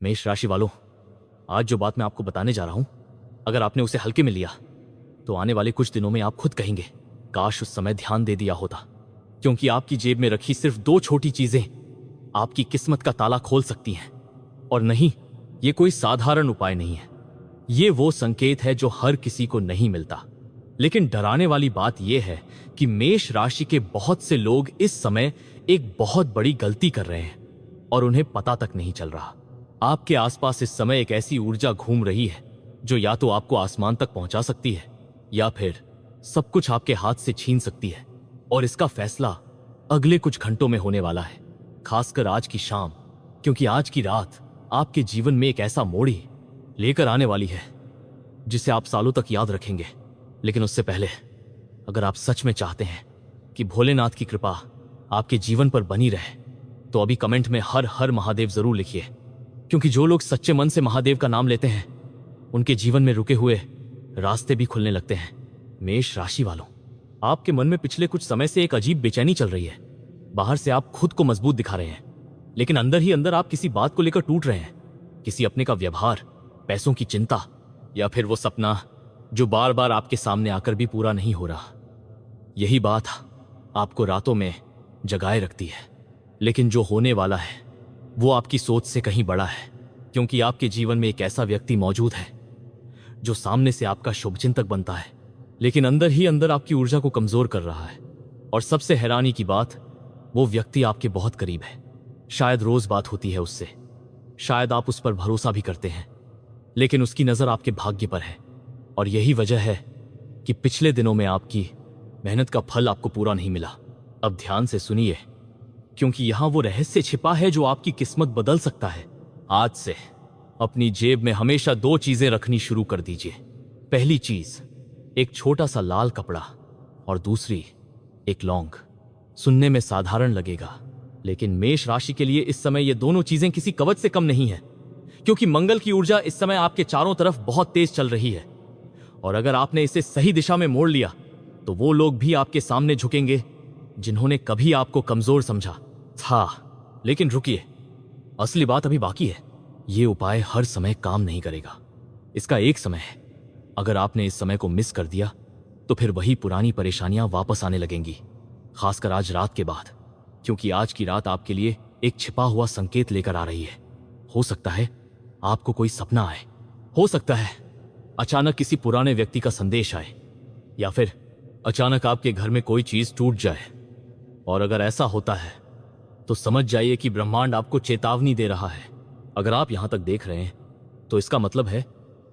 मेष राशि वालों, आज जो बात मैं आपको बताने जा रहा हूं, अगर आपने उसे हल्के में लिया तो आने वाले कुछ दिनों में आप खुद कहेंगे, काश उस समय ध्यान दे दिया होता। क्योंकि आपकी जेब में रखी सिर्फ 2 छोटी चीजें आपकी किस्मत का ताला खोल सकती हैं। और नहीं, ये कोई साधारण उपाय नहीं है। ये वो संकेत है जो हर किसी को नहीं मिलता। लेकिन डराने वाली बात यह है कि मेष राशि के बहुत से लोग इस समय एक बहुत बड़ी गलती कर रहे हैं और उन्हें पता तक नहीं चल रहा। आपके आसपास इस समय एक ऐसी ऊर्जा घूम रही है जो या तो आपको आसमान तक पहुंचा सकती है या फिर सब कुछ आपके हाथ से छीन सकती है। और इसका फैसला अगले कुछ घंटों में होने वाला है, खासकर आज की शाम, क्योंकि आज की रात आपके जीवन में एक ऐसा मोड़ ही लेकर आने वाली है जिसे आप सालों तक याद रखेंगे। लेकिन उससे पहले, अगर आप सच में चाहते हैं कि भोलेनाथ की कृपा आपके जीवन पर बनी रहे, तो अभी कमेंट में हर हर महादेव जरूर लिखिए। क्योंकि जो लोग सच्चे मन से महादेव का नाम लेते हैं, उनके जीवन में रुके हुए रास्ते भी खुलने लगते हैं। मेष राशि वालों, आपके मन में पिछले कुछ समय से एक अजीब बेचैनी चल रही है। बाहर से आप खुद को मजबूत दिखा रहे हैं, लेकिन अंदर ही अंदर आप किसी बात को लेकर टूट रहे हैं। किसी अपने का व्यवहार, पैसों की चिंता, या फिर वो सपना जो बार बार आपके सामने आकर भी पूरा नहीं हो रहा। यही बात आपको रातों में जगाए रखती है। लेकिन जो होने वाला है वो आपकी सोच से कहीं बड़ा है। क्योंकि आपके जीवन में एक ऐसा व्यक्ति मौजूद है जो सामने से आपका शुभचिंतक बनता है, लेकिन अंदर ही अंदर आपकी ऊर्जा को कमजोर कर रहा है। और सबसे हैरानी की बात, वो व्यक्ति आपके बहुत करीब है। शायद रोज बात होती है उससे, शायद आप उस पर भरोसा भी करते हैं, लेकिन उसकी नजर आपके भाग्य पर है। और यही वजह है कि पिछले दिनों में आपकी मेहनत का फल आपको पूरा नहीं मिला। अब ध्यान से सुनिए, क्योंकि यहां वो रहस्य छिपा है जो आपकी किस्मत बदल सकता है। आज से अपनी जेब में हमेशा 2 चीजें रखनी शुरू कर दीजिए। पहली चीज, एक छोटा सा लाल कपड़ा, और दूसरी एक लौंग। सुनने में साधारण लगेगा, लेकिन मेष राशि के लिए इस समय ये दोनों चीजें किसी कवच से कम नहीं है। क्योंकि मंगल की ऊर्जा इस समय आपके चारों तरफ बहुत तेज चल रही है। और अगर आपने इसे सही दिशा में मोड़ लिया तो वो लोग भी आपके सामने झुकेंगे जिन्होंने कभी आपको कमजोर समझा था। लेकिन रुकिए, असली बात अभी बाकी है। ये उपाय हर समय काम नहीं करेगा। इसका एक समय है। अगर आपने इस समय को मिस कर दिया तो फिर वही पुरानी परेशानियां वापस आने लगेंगी, खासकर आज रात के बाद। क्योंकि आज की रात आपके लिए एक छिपा हुआ संकेत लेकर आ रही है। हो सकता है आपको कोई सपना आए, हो सकता है अचानक किसी पुराने व्यक्ति का संदेश आए, या फिर अचानक आपके घर में कोई चीज टूट जाए। और अगर ऐसा होता है तो समझ जाइए कि ब्रह्मांड आपको चेतावनी दे रहा है। अगर आप यहां तक देख रहे हैं तो इसका मतलब है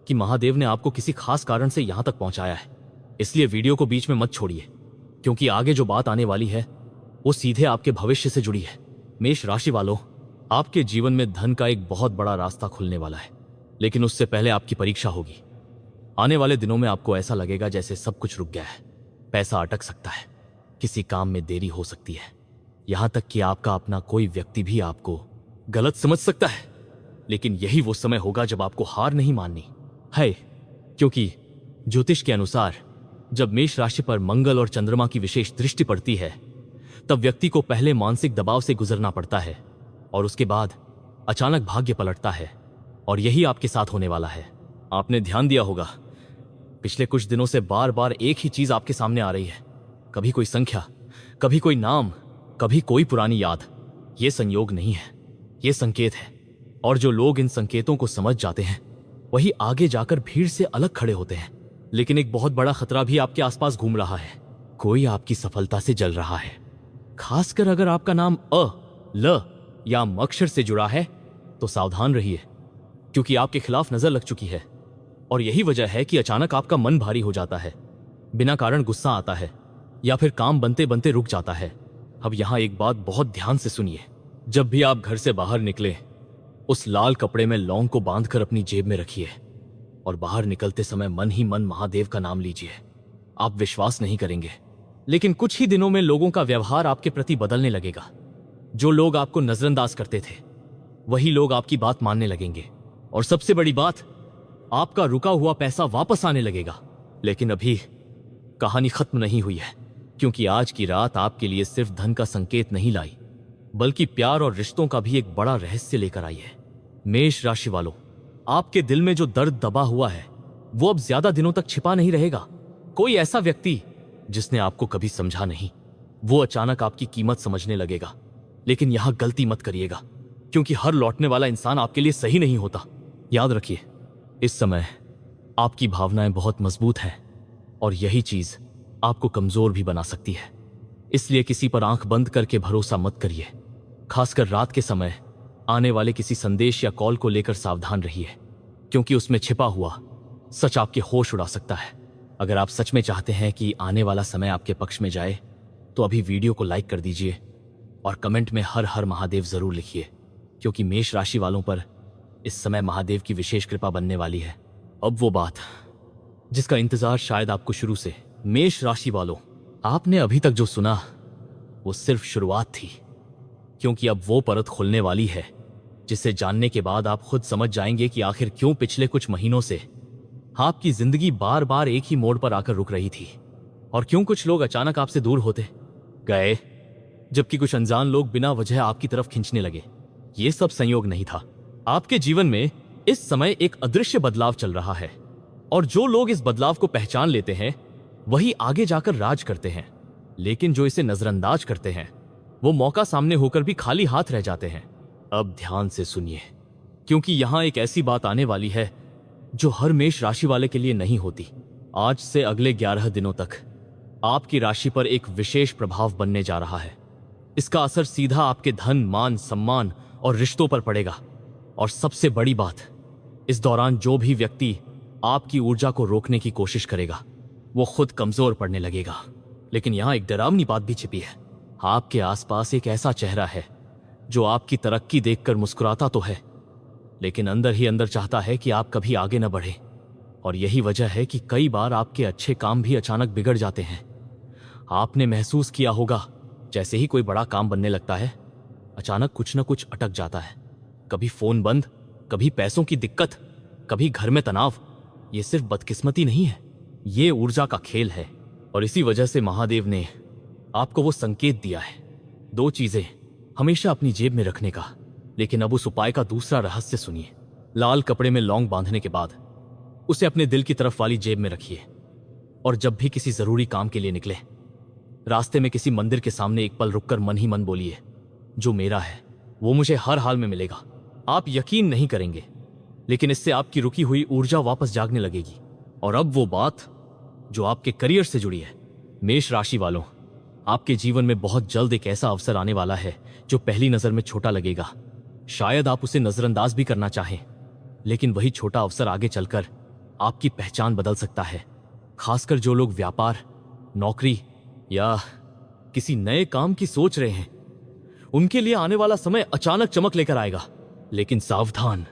कि महादेव ने आपको किसी खास कारण से यहां तक पहुंचाया है। इसलिए वीडियो को बीच में मत छोड़िए, क्योंकि आगे जो बात आने वाली है वो सीधे आपके भविष्य से जुड़ी है। मेष राशि वालों, आपके जीवन में धन का एक बहुत बड़ा रास्ता खुलने वाला है, लेकिन उससे पहले आपकी परीक्षा होगी। आने वाले दिनों में आपको ऐसा लगेगा जैसे सब कुछ रुक गया है। पैसा अटक सकता है, किसी काम में देरी हो सकती है, यहां तक कि आपका अपना कोई व्यक्ति भी आपको गलत समझ सकता है। लेकिन यही वो समय होगा जब आपको हार नहीं माननी है। क्योंकि ज्योतिष के अनुसार जब मेष राशि पर मंगल और चंद्रमा की विशेष दृष्टि पड़ती है, तब व्यक्ति को पहले मानसिक दबाव से गुजरना पड़ता है और उसके बाद अचानक भाग्य पलटता है। और यही आपके साथ होने वाला है। आपने ध्यान दिया होगा, पिछले कुछ दिनों से बार बार एक ही चीज आपके सामने आ रही है। कभी कोई संख्या, कभी कोई नाम, कभी कोई पुरानी याद। ये संयोग नहीं है, ये संकेत है। और जो लोग इन संकेतों को समझ जाते हैं वही आगे जाकर भीड़ से अलग खड़े होते हैं। लेकिन एक बहुत बड़ा खतरा भी आपके आसपास घूम रहा है। कोई आपकी सफलता से जल रहा है, खासकर अगर आपका नाम अ, ल या म अक्षर से जुड़ा है तो सावधान रहिए, क्योंकि आपके खिलाफ नजर लग चुकी है। और यही वजह है कि अचानक आपका मन भारी हो जाता है, बिना कारण गुस्सा आता है, या फिर काम बनते बनते रुक जाता है। अब यहां एक बात बहुत ध्यान से सुनिए। जब भी आप घर से बाहर निकले, उस लाल कपड़े में लौंग को बांधकर अपनी जेब में रखिए और बाहर निकलते समय मन ही मन महादेव का नाम लीजिए। आप विश्वास नहीं करेंगे, लेकिन कुछ ही दिनों में लोगों का व्यवहार आपके प्रति बदलने लगेगा। जो लोग आपको नजरअंदाज करते थे वही लोग आपकी बात मानने लगेंगे। और सबसे बड़ी बात, आपका रुका हुआ पैसा वापस आने लगेगा। लेकिन अभी कहानी खत्म नहीं हुई है, क्योंकि आज की रात आपके लिए सिर्फ धन का संकेत नहीं लाई, बल्कि प्यार और रिश्तों का भी एक बड़ा रहस्य लेकर आई है। मेष राशि वालों, आपके दिल में जो दर्द दबा हुआ है वो अब ज्यादा दिनों तक छिपा नहीं रहेगा। कोई ऐसा व्यक्ति जिसने आपको कभी समझा नहीं, वो अचानक आपकी कीमत समझने लगेगा। लेकिन यहां गलती मत करिएगा, क्योंकि हर लौटने वाला इंसान आपके लिए सही नहीं होता। याद रखिए, इस समय आपकी भावनाएं बहुत मजबूत हैं और यही चीज आपको कमजोर भी बना सकती है। इसलिए किसी पर आंख बंद करके भरोसा मत करिए। खासकर रात के समय आने वाले किसी संदेश या कॉल को लेकर सावधान रहिए, क्योंकि उसमें छिपा हुआ सच आपके होश उड़ा सकता है। अगर आप सच में चाहते हैं कि आने वाला समय आपके पक्ष में जाए तो अभी वीडियो को लाइक कर दीजिए और कमेंट में हर हर महादेव जरूर लिखिए, क्योंकि मेष राशि वालों पर इस समय महादेव की विशेष कृपा बनने वाली है। अब वो बात जिसका इंतजार शायद आपको शुरू से, मेष राशि वालों, आपने अभी तक जो सुना वो सिर्फ शुरुआत थी, क्योंकि अब वो परत खुलने वाली है जिसे जानने के बाद आप खुद समझ जाएंगे कि आखिर क्यों पिछले कुछ महीनों से आपकी जिंदगी बार बार एक ही मोड़ पर आकर रुक रही थी, और क्यों कुछ लोग अचानक आपसे दूर होते गए जबकि कुछ अनजान लोग बिना वजह आपकी तरफ खींचने लगे। ये सब संयोग नहीं था। आपके जीवन में इस समय एक अदृश्य बदलाव चल रहा है, और जो लोग इस बदलाव को पहचान लेते हैं वही आगे जाकर राज करते हैं। लेकिन जो इसे नजरअंदाज करते हैं वो मौका सामने होकर भी खाली हाथ रह जाते हैं। अब ध्यान से सुनिए, क्योंकि यहां एक ऐसी बात आने वाली है जो हर मेष राशि वाले के लिए नहीं होती। आज से अगले 11 दिनों तक आपकी राशि पर एक विशेष प्रभाव बनने जा रहा है। इसका असर सीधा आपके धन, मान, सम्मान और रिश्तों पर पड़ेगा। और सबसे बड़ी बात, इस दौरान जो भी व्यक्ति आपकी ऊर्जा को रोकने की कोशिश करेगा वो खुद कमजोर पड़ने लगेगा। लेकिन यहां एक डरावनी बात भी छिपी है। आपके आसपास एक ऐसा चेहरा है जो आपकी तरक्की देखकर मुस्कुराता तो है, लेकिन अंदर ही अंदर चाहता है कि आप कभी आगे न बढ़े। और यही वजह है कि कई बार आपके अच्छे काम भी अचानक बिगड़ जाते हैं। आपने महसूस किया होगा, जैसे ही कोई बड़ा काम बनने लगता है अचानक कुछ न कुछ अटक जाता है। कभी फोन बंद, कभी पैसों की दिक्कत, कभी घर में तनाव। ये सिर्फ बदकिस्मती नहीं है, ये ऊर्जा का खेल है। और इसी वजह से महादेव ने आपको वो संकेत दिया है 2 चीजें हमेशा अपनी जेब में रखने का। लेकिन अब उस उपाय का दूसरा रहस्य सुनिए। लाल कपड़े में लौंग बांधने के बाद उसे अपने दिल की तरफ वाली जेब में रखिए, और जब भी किसी जरूरी काम के लिए निकले, रास्ते में किसी मंदिर के सामने एक पल रुककर मन ही मन बोलिए, जो मेरा है वो मुझे हर हाल में मिलेगा। आप यकीन नहीं करेंगे, लेकिन इससे आपकी रुकी हुई ऊर्जा वापस जागने लगेगी। और अब वो बात जो आपके करियर से जुड़ी है। मेष राशि वालों, आपके जीवन में बहुत जल्द एक ऐसा अवसर आने वाला है जो पहली नजर में छोटा लगेगा। शायद आप उसे नजरअंदाज भी करना चाहें, लेकिन वही छोटा अवसर आगे चलकर आपकी पहचान बदल सकता है। खासकर जो लोग व्यापार, नौकरी या किसी नए काम की सोच रहे हैं, उनके लिए आने वाला समय अचानक चमक लेकर आएगा। लेकिन सावधान,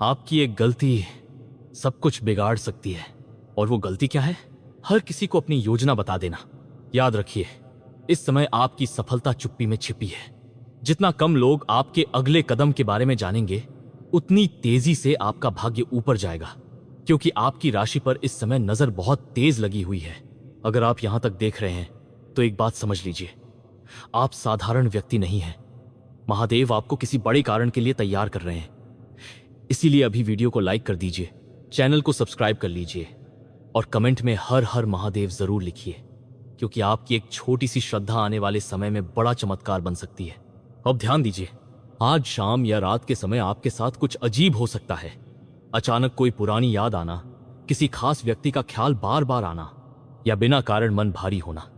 आपकी एक गलती सब कुछ बिगाड़ सकती है। और वो गलती क्या है? हर किसी को अपनी योजना बता देना। याद रखिए, इस समय आपकी सफलता चुप्पी में छिपी है। जितना कम लोग आपके अगले कदम के बारे में जानेंगे, उतनी तेजी से आपका भाग्य ऊपर जाएगा, क्योंकि आपकी राशि पर इस समय नजर बहुत तेज लगी हुई है। अगर आप यहां तक देख रहे हैं तो एक बात समझ लीजिए, आप साधारण व्यक्ति नहीं हैं। महादेव आपको किसी बड़े कारण के लिए तैयार कर रहे हैं। इसीलिए अभी वीडियो को लाइक कर दीजिए, चैनल को सब्सक्राइब कर लीजिए और कमेंट में हर हर महादेव जरूर लिखिए, क्योंकि आपकी एक छोटी सी श्रद्धा आने वाले समय में बड़ा चमत्कार बन सकती है। अब ध्यान दीजिए, आज शाम या रात के समय आपके साथ कुछ अजीब हो सकता है। अचानक कोई पुरानी याद आना, किसी खास व्यक्ति का ख्याल बार बार आना, या बिना कारण मन भारी होना।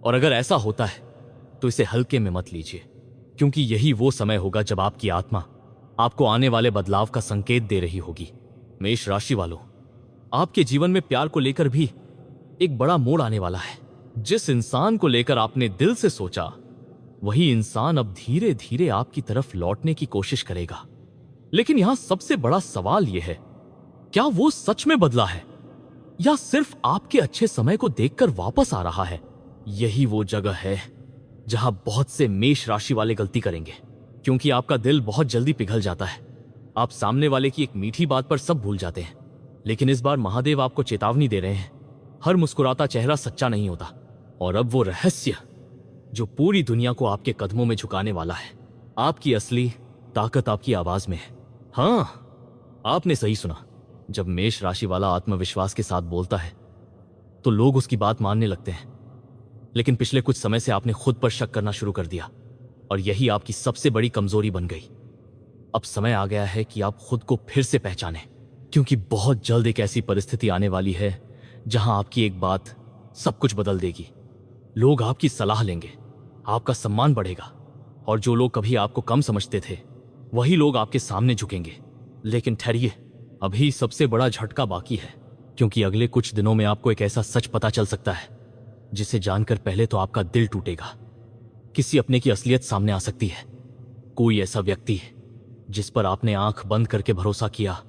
और अगर ऐसा होता है तो इसे हल्के में मत लीजिए, क्योंकि यही वो समय होगा जब आपकी आत्मा आपको आने वाले बदलाव का संकेत दे रही होगी। मेष राशि वालों, आपके जीवन में प्यार को लेकर भी एक बड़ा मोड़ आने वाला है। जिस इंसान को लेकर आपने दिल से सोचा, वही इंसान अब धीरे धीरे आपकी तरफ लौटने की कोशिश करेगा। लेकिन यहां सबसे बड़ा सवाल यह है, क्या वो सच में बदला है या सिर्फ आपके अच्छे समय को देखकर वापस आ रहा है? यही वो जगह है जहां बहुत से मेष राशि वाले गलती करेंगे, क्योंकि आपका दिल बहुत जल्दी पिघल जाता है। आप सामने वाले की एक मीठी बात पर सब भूल जाते हैं। लेकिन इस बार महादेव आपको चेतावनी दे रहे हैं, हर मुस्कुराता चेहरा सच्चा नहीं होता। और अब वो रहस्य जो पूरी दुनिया को आपके कदमों में झुकाने वाला है, आपकी असली ताकत आपकी आवाज में है। हाँ, आपने सही सुना। जब मेष राशि वाला आत्मविश्वास के साथ बोलता है तो लोग उसकी बात मानने लगते हैं, लेकिन पिछले कुछ समय से आपने खुद पर शक करना शुरू कर दिया और यही आपकी सबसे बड़ी कमजोरी बन गई। अब समय आ गया है कि आप खुद को फिर से पहचानें, क्योंकि बहुत जल्द एक ऐसी परिस्थिति आने वाली है जहां आपकी एक बात सब कुछ बदल देगी। लोग आपकी सलाह लेंगे, आपका सम्मान बढ़ेगा और जो लोग कभी आपको कम समझते थे वही लोग आपके सामने झुकेंगे। लेकिन ठहरिए, अभी सबसे बड़ा झटका बाकी है, क्योंकि अगले कुछ दिनों में आपको एक ऐसा सच पता चल सकता है जिसे जानकर पहले तो आपका दिल टूटेगा। किसी अपने की असलियत सामने आ सकती है। कोई ऐसा व्यक्ति है जिस पर आपने आंख बंद करके भरोसा किया,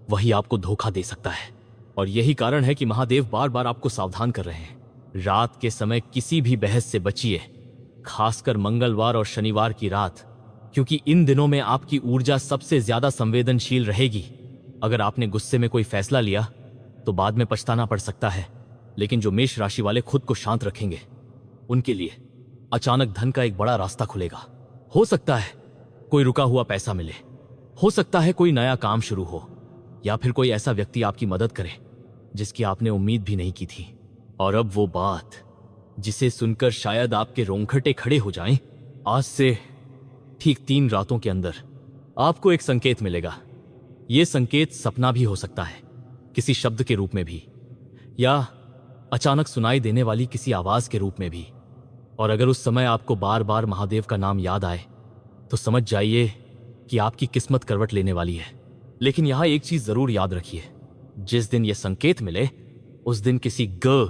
वही आपको धोखा दे सकता है। और यही कारण है कि महादेव बार बार आपको सावधान कर रहे हैं। रात के समय किसी भी बहस से बचिए, खासकर मंगलवार और शनिवार की रात, क्योंकि इन दिनों में आपकी ऊर्जा सबसे ज्यादा संवेदनशील रहेगी। अगर आपने गुस्से में कोई फैसला लिया तो बाद में पछताना पड़ सकता है, लेकिन जो मेष राशि वाले खुद को शांत रखेंगे उनके लिए अचानक धन का एक बड़ा रास्ता खुलेगा। हो सकता है कोई रुका हुआ पैसा मिले, हो सकता है कोई नया काम शुरू हो, या फिर कोई ऐसा व्यक्ति आपकी मदद करे जिसकी आपने उम्मीद भी नहीं की थी। और अब वो बात जिसे सुनकर शायद आपके रोंगटे खड़े हो जाएं, आज से ठीक 3 रातों के अंदर आपको एक संकेत मिलेगा। यह संकेत सपना भी हो सकता है, किसी शब्द के रूप में भी, या अचानक सुनाई देने वाली किसी आवाज के रूप में भी। और अगर उस समय आपको बार बार महादेव का नाम याद आए तो समझ जाइए कि आपकी किस्मत करवट लेने वाली है। लेकिन यहां एक चीज जरूर याद रखिए, जिस दिन यह संकेत मिले उस दिन किसी ग